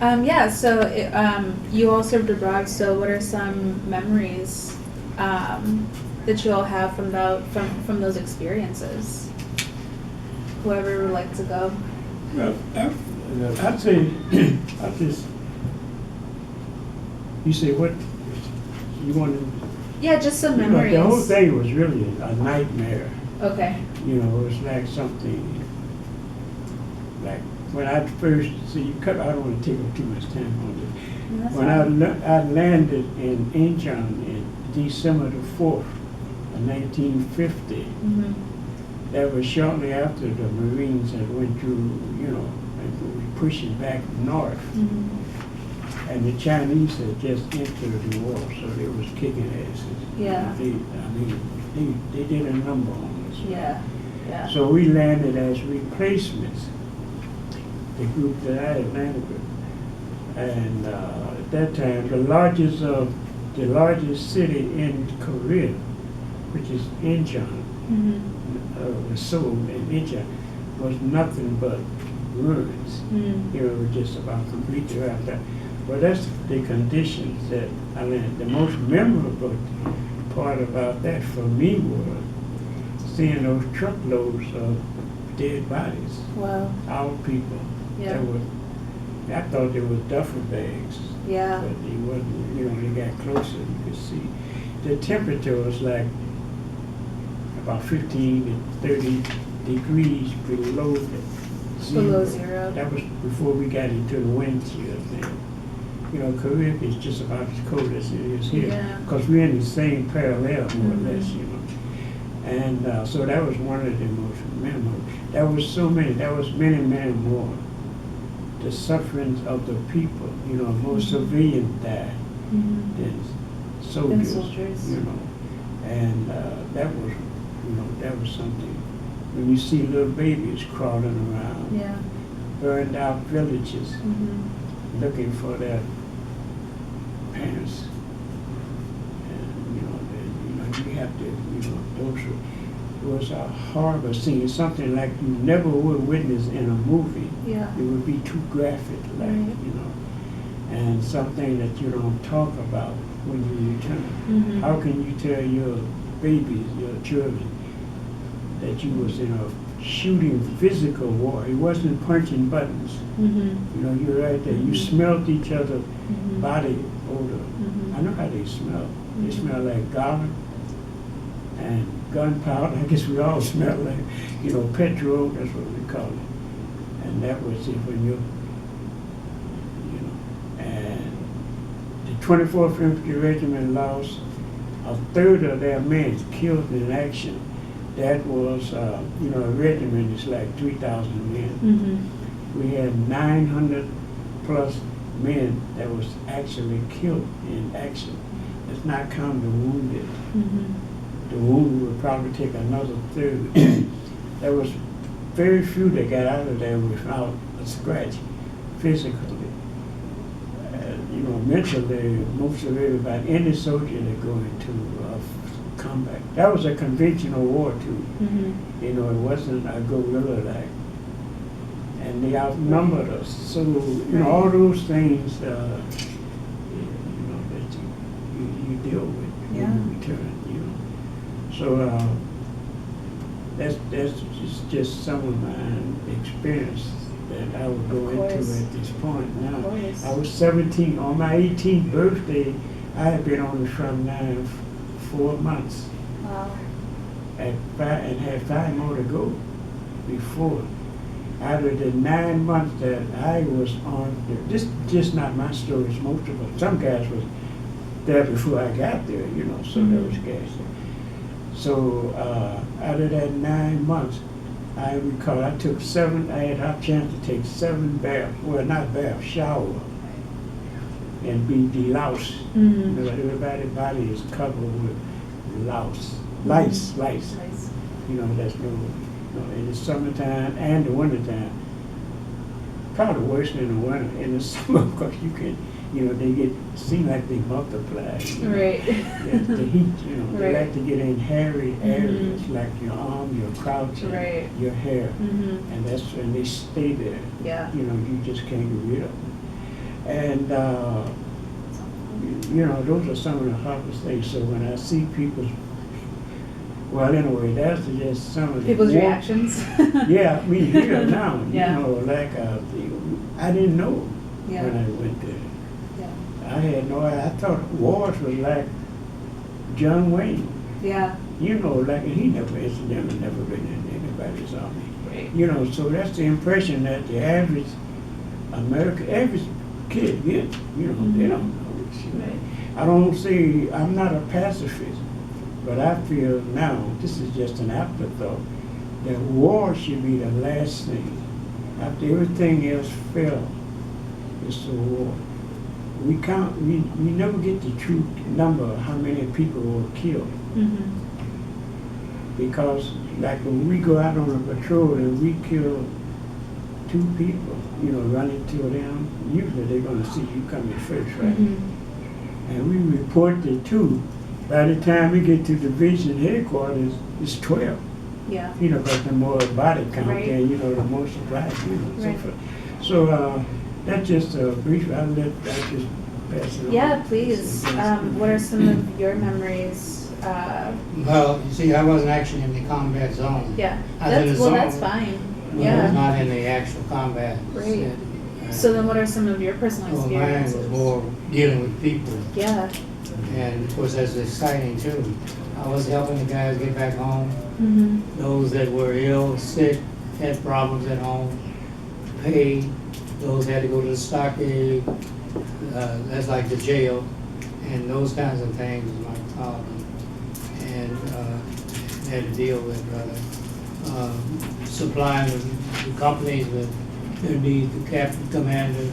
Yeah, so you all served abroad, so what are some memories that you all have from those experiences? Whoever would like to go. Well, I'd say, I just, you say what, you wanted? Yeah, just some You know, memories. the whole thing was really a nightmare. Okay. You know, it was like something, like when I first, see, I don't want to take up too much time on this. No, that's When fine. I landed in Incheon in December the 4th of 1950, Mhm. that was shortly after the Marines had went through, you know, and were pushing back north. Mhm. And the Chinese had just entered the war, so they was kicking asses. Yeah. They did a number on us. Yeah. Yeah. So we landed as replacements, the group that I had landed with. And at that time, the largest city in Korea, which is Incheon, Mhm. was Seoul, and Incheon was nothing but ruins. Mm. You know, just about completely wrapped up. Well, that's the conditions that I landed. The most memorable part about that for me was seeing those truckloads of dead bodies, Wow. our people. Yeah. That was, I thought they were duffel bags, Yeah. but they wasn't. You know, when they got closer, you could see. The temperature was like about 15 to 30 degrees below zero. Below zero. That was before we got into the wind chill thing. You know, Korea is just about as cold as it is here. Yeah. Because we're in the same parallel, more Mhm. or less, you know. And so that was one of the most memorable. That was many, many more. The sufferings of the people, you know, more Mhm. civilians died Mhm. than soldiers, soldiers. you know. And that was something. When you see little babies crawling around, Yeah. burned out villages, Mhm. looking for their parents. And, you have to, it was a horrible scene, something like you never would witness in a movie. Yeah. It would be too graphic, like, Right. and something that you don't talk about when you return. Mhm. How can you tell your babies, your children, that you was in a shooting physical war? It wasn't punching buttons. Mhm. You know, you're right there. You Mhm. smelled each other's Mhm. body odor. Mhm. I know how they smell. They Mhm. smell like garlic and gunpowder. I guess we all smell like, petrol. That's what we call it. And that was it when and the 24th Infantry Regiment lost a third of their men killed in action. That was, a regiment is like 3,000 men. Mhm. We had 900 plus men that was actually killed in action. That's not counting the wounded. Mhm. The wounded would probably take another third. There was very few that got out of there without a scratch physically. Mentally, most of everybody, any soldier that go into combat. That was a conventional war too. Mhm. It wasn't a guerrilla like. And they outnumbered us. So, all those things, that you deal with Yeah. when you return, So that's just some of my experience that I would go Of into course. at this point. Now, Of course. I was 17. On my 18th birthday, I had been on the front line 4 months Wow. and had 5 more to go before. Out of the 9 months that I was on, this just not my story, it's most of them. Some guys was there before I got there, so there was guys there. So out of that 9 months, I recall I had a chance to take 7 baths, well not baths, shower, and be deloused. Mhm. Everybody's body is covered with lice. Nice. That's in the summertime and the wintertime. Probably worse than the winter. In the summer, because you can, they seem like they multiply. Right. The heat, they Right. like to get in hairy areas, Mhm. like your arm, your crouch, and Right. your hair. Mhm. And that's when they stay there. Yeah. You just can't get rid of them. And, you know, those are some of the hardest things. So when I see people, well, anyway, that's just some of the People's war- reactions. Yeah, me here now, Yeah. you know, like I didn't know Yeah. when I went there. Yeah. I had no idea. I thought wars was like John Wayne. Yeah. You know, like he never incidentally never been in anybody's army. Right. You know, so that's the impression that the average average kid gets. You know, they don't know. Right. I don't say I'm not a pacifist, but I feel now, this is just an afterthought, that war should be the last thing. After everything else fell, it's the war. We never get the true number of how many people were killed. Mm-hmm. Because like when we go out on a patrol and we kill 2 people, you know, run into them, usually they're gonna see you coming first, right? Mm-hmm. And we report the 2. By the time we get to division headquarters, it's 12. Yeah. You know, because the more body count, Right. then, you know, the more supplies, you know, so Right. forth. So, that's just a brief, I just pass it on. Yeah, please. What are some of your memories? Well, you see, I wasn't actually in the combat zone. Yeah. I was in the Well, that's zone, fine. but I was Yeah. not in the actual combat. Right. Uh, So then what are some of your personal well, mine experiences? was more dealing with people, Yeah. and of course that's exciting too. I was helping the guys get back home, Mm-hmm. those that were ill, sick, had problems at home, paid, those had to go to the stockade, that's like the jail, and those kinds of things was my problem. And had to deal with supplying the companies with their needs, the captain, commander,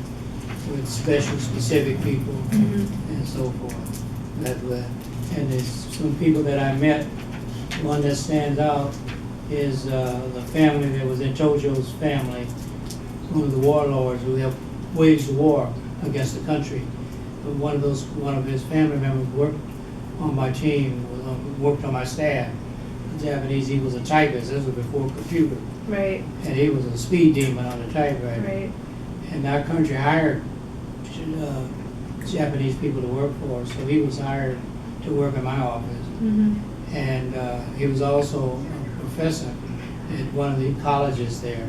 with special, specific people, Mm-hmm. and so forth. And there's some people that I met. One that stands out is the family that was in Tojo's family, one of the warlords who helped wage the war against the country. But one of his family members worked on my team, worked on my staff. The Japanese, he was a typist. This was before computer, Right. and he was a speed demon on the typewriter. Right. And our country hired Japanese people to work for us, so he was hired to work in my office. Mm-hmm. And he was also a professor at one of the colleges there.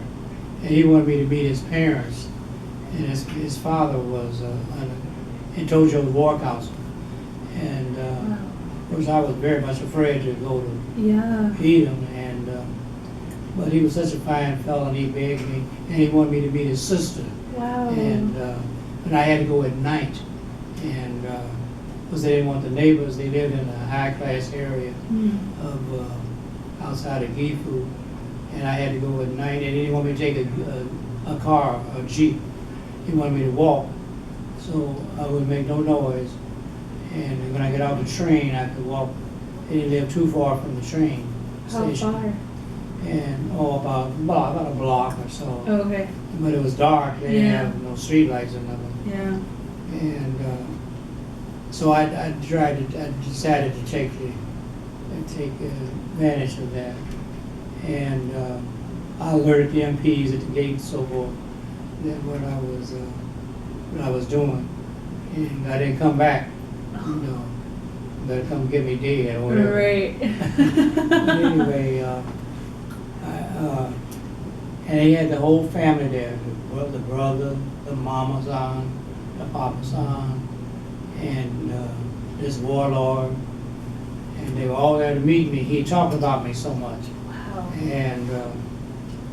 And he wanted me to meet his parents. And his father was in Tojo's War Council. And Wow. of course I was very much afraid to go to Yeah. meet him. But he was such a fine fellow, and he begged me, and he wanted me to meet his sister. Wow. But I had to go at night, and because they didn't want the neighbors. They lived in a high-class area Mm. of outside of Gifu, and I had to go at night. And he didn't want me to take a car, a jeep. He wanted me to walk, so I would make no noise. And when I got off the train, I could walk. He didn't live too far from the train How station. far? And about a block or so. Oh, okay. But it was dark. They didn't Yeah. have no street lights or nothing. Yeah. And so I decided to take advantage of that. And I alerted the MPs at the gate and so forth that what I was doing. And I didn't come back. You know, better come get me dead or whatever. Right. But anyway, and he had the whole family there, the brother, the mama-san, the papa-san, and this warlord, and they were all there to meet me. He talked about me so much. Wow. And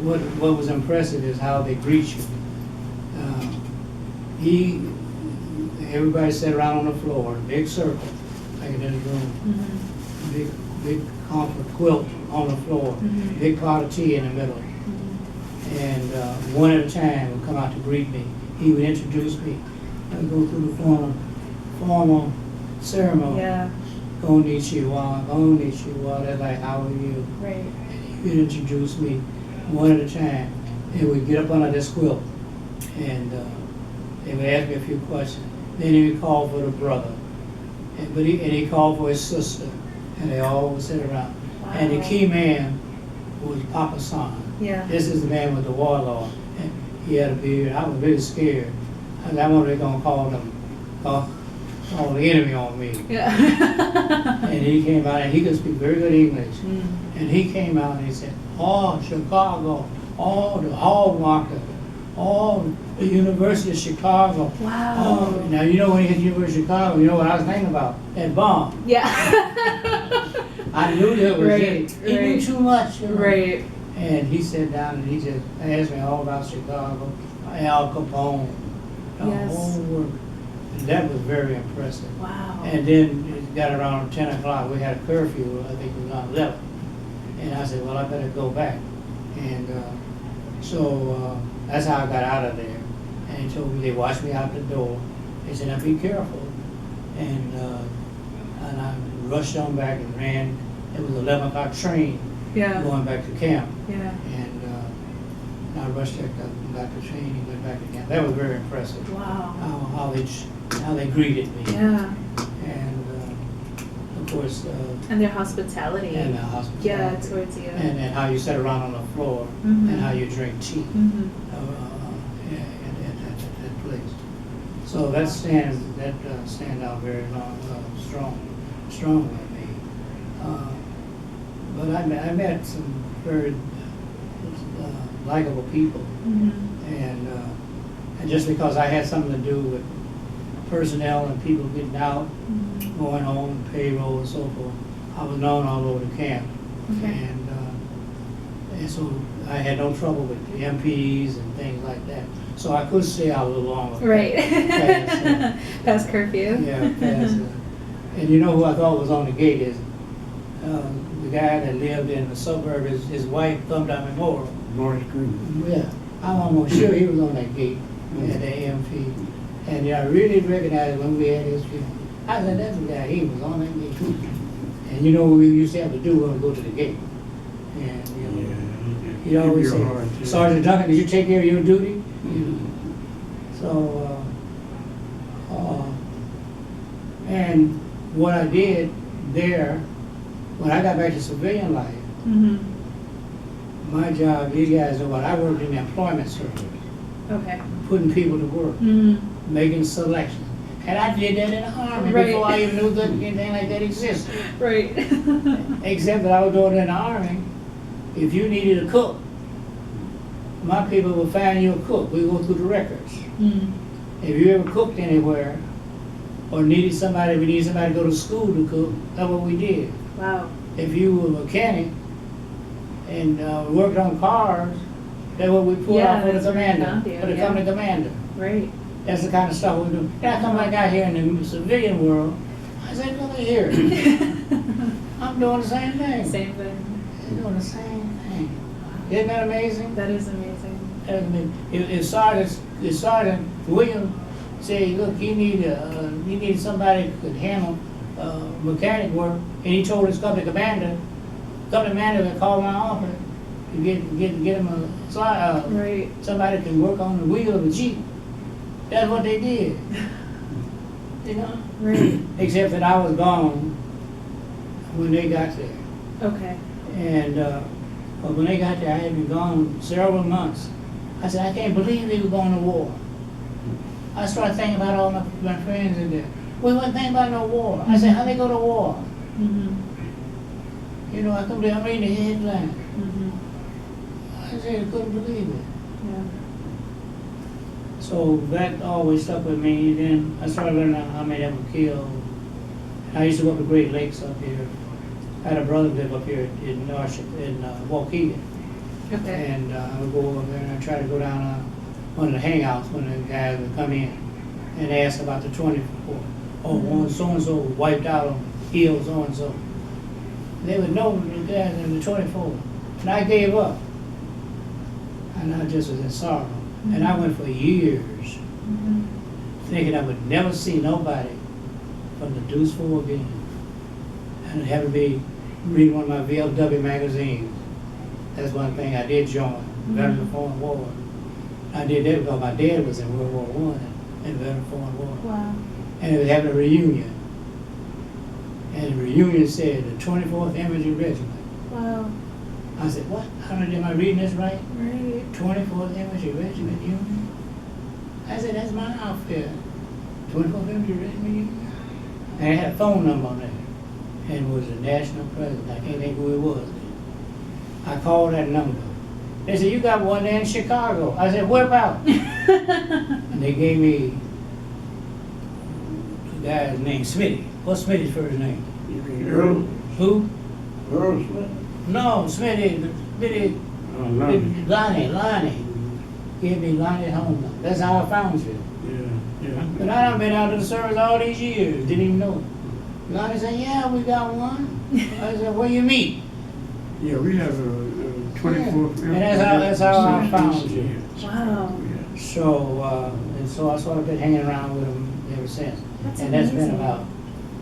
what was impressive is how they greet you. Everybody sat around on the floor, big circle, like in this room, Mm-hmm. big comfort quilt on the floor, Mhm. big pot of tea in the middle. Mm-hmm. And one at a time would come out to greet me. He would introduce me. I'd go through the formal ceremony. Yeah. Konnichiwa, konnichiwa. They're like, how are you? Right. And he would introduce me one at a time. And we'd get up under this quilt. And they would ask me a few questions. Then he would call for the brother. And he called for his sister. And they all would sit around. And the Wow. key man was Papa San. Yeah. This is the man with the warlord. And he had a beard. I was really scared. And I'm only gonna call the enemy on me. Yeah. And he came out, and he could speak very good English. Mm. And he came out and he said, "Oh, Chicago, oh, the hog market, oh, the University of Chicago." Wow. Oh, now you know when he hit the University of Chicago, you know what I was thinking about? That bomb. Yeah. I knew that was Right, it. He knew right. too much. You know? Right. And he sat down and he just asked me all about Chicago, Al Capone, the Yes. whole work. And that was very impressive. Wow. And then it got around 10 o'clock, we had a curfew, I think it was on 11. And I said, well, I better go back. And so that's how I got out of there. And he told me, they watched me out the door. They said, now be careful. And I rushed on back and ran. It was 11 o'clock train Yeah. going back to camp. Yeah. And I rushed back to train and went back to camp. That was very impressive. Wow. How they greeted me. Yeah. And of course, And their hospitality. and the hospitality. Yeah, towards you. And how you sit around on the floor Mhm. and how you drink tea Mhm. at that place. So that stand out very strong with me. But I met some very likable people, Mhm. and just because I had something to do with personnel and people getting out, Mhm. going home, payroll and so forth, I was known all over the camp. Okay. And so I had no trouble with the MPs and things like that. So I could stay out a little longer. Right. Past, Past curfew. yeah, past. And you know who I thought was on the gate is the guy that lived in the suburb. His wife thumbed out Memorial. Morris Green. Yeah, I'm almost sure he was on that gate at the AMP. And I really recognized when we had his funeral. I said, that's the guy, he was on that gate. And you know what we used to have to do when we go to the gate? And you always say, Sergeant Duncan, did you take care of your duty? So, and what I did there, when I got back to civilian life, Mhm. my job, you guys know what, I worked in the employment service, Okay. putting people to work, Mhm. making selections. And I did that in the Army Right. before I even knew that anything like that existed. Right. Except that I was doing it in the Army. If you needed a cook, my people would find you a cook. We go through the records. Mm. If you ever cooked anywhere, or needed somebody, we needed somebody to go to school to cook, that's what we did. Wow. If you were a mechanic and worked on cars, that's what we put Yeah, out for the that's where we commander, found you, for the yeah. company commander. Right. That's the kind of stuff we do. And I come back out here in the civilian world, I said, look at here, I'm doing the same thing. Same thing. I'm doing the same thing. Isn't that amazing? That is amazing. If Sergeant William say, look, he need somebody who could handle mechanic work, and he told his company commander to call my office to get him Right. somebody can work on the wheel of a Jeep. That's what they did. You know? Right. Except that I was gone when they got there. Okay. And but when they got there, I had been gone several months. I said, I can't believe they were going to war. I started thinking about all my friends in there. We weren't thinking about no war. I said, how they go to war? Mhm. You know, I couldn't believe, I'm reading the headline. Mhm. I said, I couldn't believe it. Yeah. So that always stuck with me. Then I started learning how many of them were killed. I used to go up to Great Lakes up here. I had a brother live up here in Waukegan. Okay. And I would go over there and I'd try to go down one of the hangouts when the guys would come in and ask about the 24. Oh, one so-and-so wiped out on hill so-and-so. They would know the guys in the 24. And I gave up. And I just was in sorrow. And I went for years Mhm. thinking I would never see nobody from the Deuce 4 again. And it happened to be reading one of my VFW magazines. That's one thing I did join, Veterans of Foreign War. I did that because my dad was in World War I and Veterans of Foreign War. Wow. And it was having a reunion. And the reunion said the 24th Infantry Regiment. Wow. I said, what? Am I reading this right? Right. 24th Infantry Regiment Union? I said, that's my outfit. 24th Infantry Regiment. And it had a phone number on there. And it was a national president. I can't think who it was. I called that number. They said, you got one there in Chicago. I said, what about? And they gave me the guy's name, Smitty. What's Smitty's first name? You mean Earl? Who? Earl Smith? No, Smitty. Oh, Lonnie. Lonnie. Gave me Lonnie's home number. That's how I found you. Yeah. But I done been out of the service all these years. Didn't even know it. Lonnie said, yeah, we got one. I said, where you meet? Yeah, we have a 24th. And that's how I found you. Wow. Yeah. So, and so I sort of been hanging around with him ever since. That's And that's been amazing. about,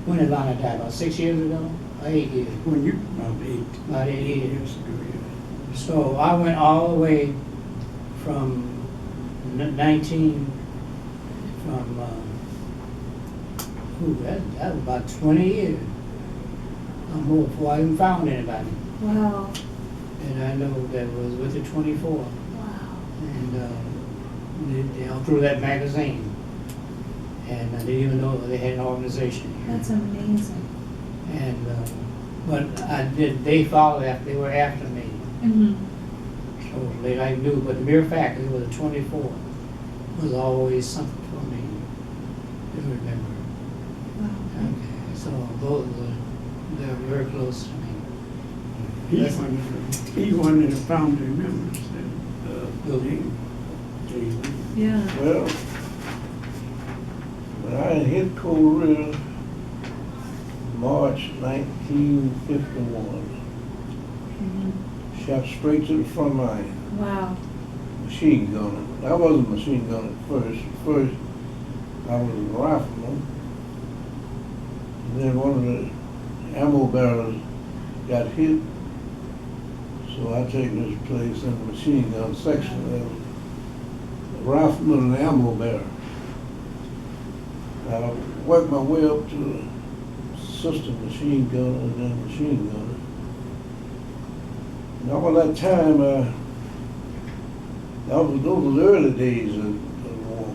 when did Lonnie die? About 6 years ago? Or 8 years? When you, about 8 About 8 years. years ago, yeah. So I went all the way from 19, from, that was about 20 years. Or more before I even found anybody. Wow. And I know that was with the 24. Wow. And they all through that magazine. And I didn't even know they had an organization here. That's amazing. And, but they followed after, they were after me. Mm-hmm. So I knew, but the mere fact that it was a 24 was always something for me to remember. Wow. Okay, so those they're very close to me. He's one of the founding members of the team. Yeah. Well, when I hit Korea, March 1951, Mm-hmm. shot straight to the front line, Wow. machine gunner. I wasn't a machine gunner at first. First, I was a rifleman. And then one of the ammo barrels got hit. So I taken his place in the machine gun section. There was a rifleman and an ammo bearer. I worked my way up to assistant machine gunner and then machine gunner. And all that time, those were the early days of the war.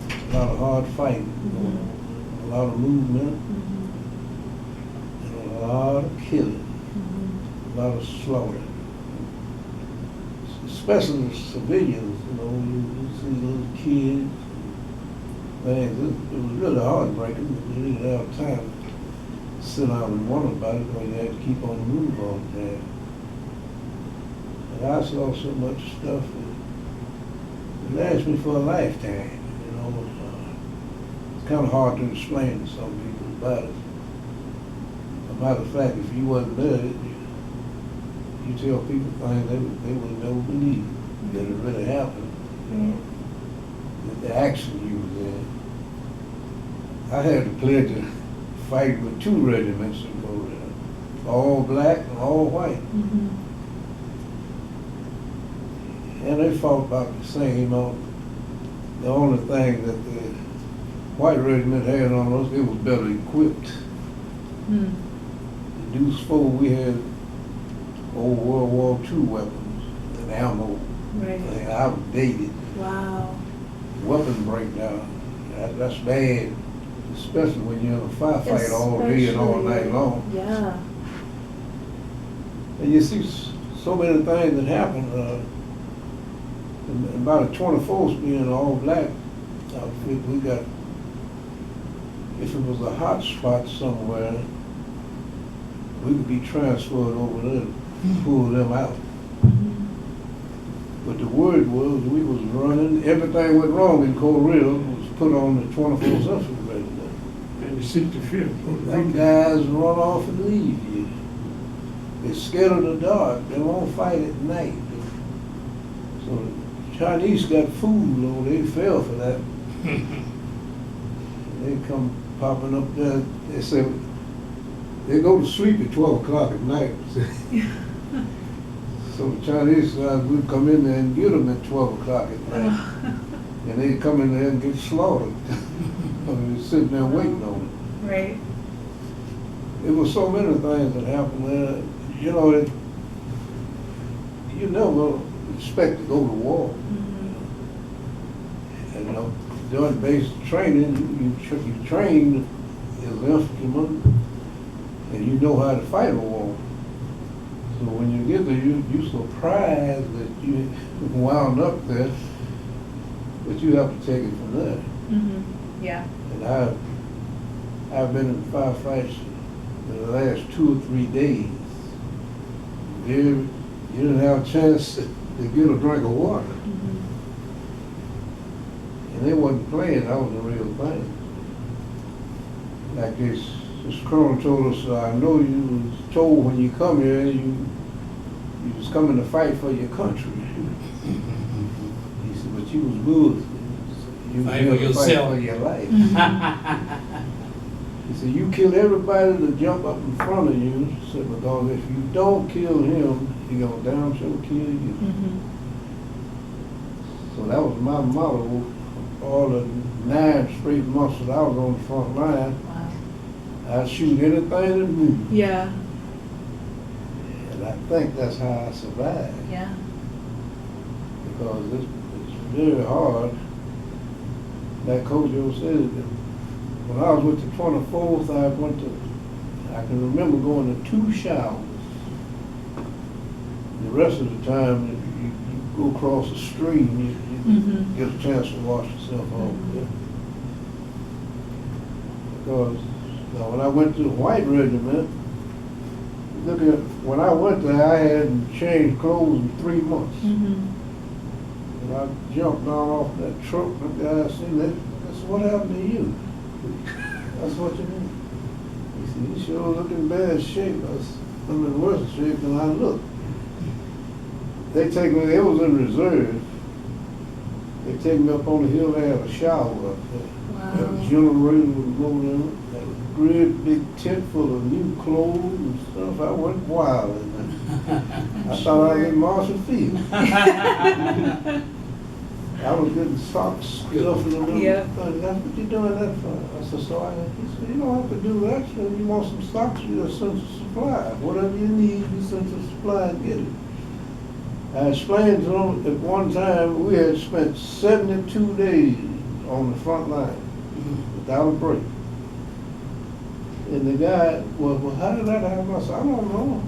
A lot of hard fighting, Mm-hmm. a lot of movement, Mm-hmm. and a lot of killing, Mm-hmm. a lot of slaughter. Especially the civilians, you see little kids. Things. It was really heartbreaking. You didn't have time to sit down and wonder about it because you had to keep on the move all the time. But I saw so much stuff that it lasted me for a lifetime. It's kind of hard to explain to some people about it. About the fact, if you wasn't there, you tell people things they would never believe that it really happened. That the action you was in. I had the pleasure of fighting with 2 regiments in Korea, all black and all white. Mm-hmm. And they fought about the same. The only thing that the white regiment had on us, it was better equipped. Mm. The Deuce 4, we had old World War II weapons and ammo. Right. And outdated. Wow. Weapon breakdown. That's bad, especially when you're in a firefight all day and all night long. Yeah. And you see so many things that happen. About the 24th being all black outfit, we got, if it was a hot spot somewhere, we could be transferred over there to pull them out. Mm-hmm. But the word was we was running, everything went wrong in Korea was put on the 24th Century Regiment. And the 65th. Them guys run off and leave you. They're scared of the dark. They won't fight at night. So the Chinese got fooled, though. They fell for that. They come popping up there. They say, they go to sleep at 12 o'clock at night. So the Chinese guys would come in there and get them at 12 o'clock at night. And they'd come in there and get slaughtered. They're sitting there waiting on it. Right. It was so many things that happened there. You never expect to go to war. Mm-hmm. And doing basic training, you train as infantryman, and you know how to fight a war. So when you get there, you surprised that you wound up there, but you have to take it from there. Mhm. Yeah. And I've been in firefights in the last 2 or 3 days. You didn't have a chance to get a drink of water. Mhm. And they wasn't playing, that was the real thing. Like this colonel told us, I know you was told when you come here, you was coming to fight for your country. He said, but you was good. You was Fight here for to yourself. fight for your life. He said, you kill everybody that jump up in front of you. He said, because if you don't kill him, he gonna damn sure kill you. Mhm. So that was my motto all the 9 straight months that I was on the front line. Wow. I'd shoot anything that moved. Yeah. And I think that's how I survived. Yeah. Because it's very hard. Like Kojo said, when I was with the 24th, I can remember going to 2 showers. The rest of the time, you go across the stream, you Mhm. get a chance to wash yourself off. Yeah. Because now when I went to the White Regiment, look at, when I went there, I hadn't changed clothes in 3 months. Mhm. And I jumped down off that truck, and the guy said, that's what happened to you. That's what you mean. He said, you sure look in bad shape. I'm in worse shape than I look. They take me, it was in reserve. They take me up on the hill, they had a shower up there. Had a Wow. generator would go there, had a great big tent full of new clothes and stuff. I went wild in there. I thought I was in Marshall Field. I was getting socks stuffed in them. Yeah. That's what you doing that for? I said, he said, you don't have to do that. So you want some socks, you're Central Supply. Whatever you need, you Central Supply and get it. I explained to them at one time we had spent 72 days on the front line without a break. And the guy, well, how did that happen? I said, I don't know.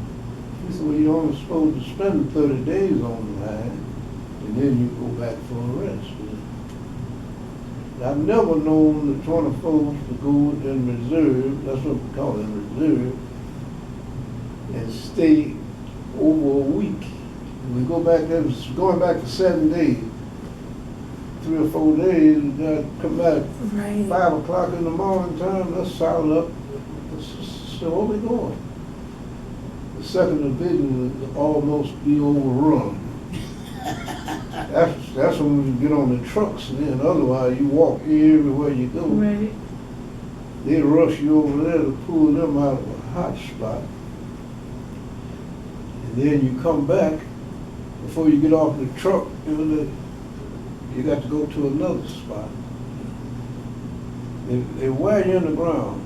He said, well, you're only supposed to spend 30 days on the line, and then you go back for a rest. I've never known the 24th to go in reserve, that's what we call it, reserve, and stay over a week. We go back there, going back to 7 days, 3 or 4 days, we got to come back Right. 5 o'clock in the morning time, let's saddle up. So where we going? The 2nd Division would almost be overrun. That's when we get on the trucks, and then otherwise you walk everywhere you go. Right. They rush you over there to pull them out of a hot spot. And then you come back, before you get off the truck, you got to go to another spot. They wear you in the ground.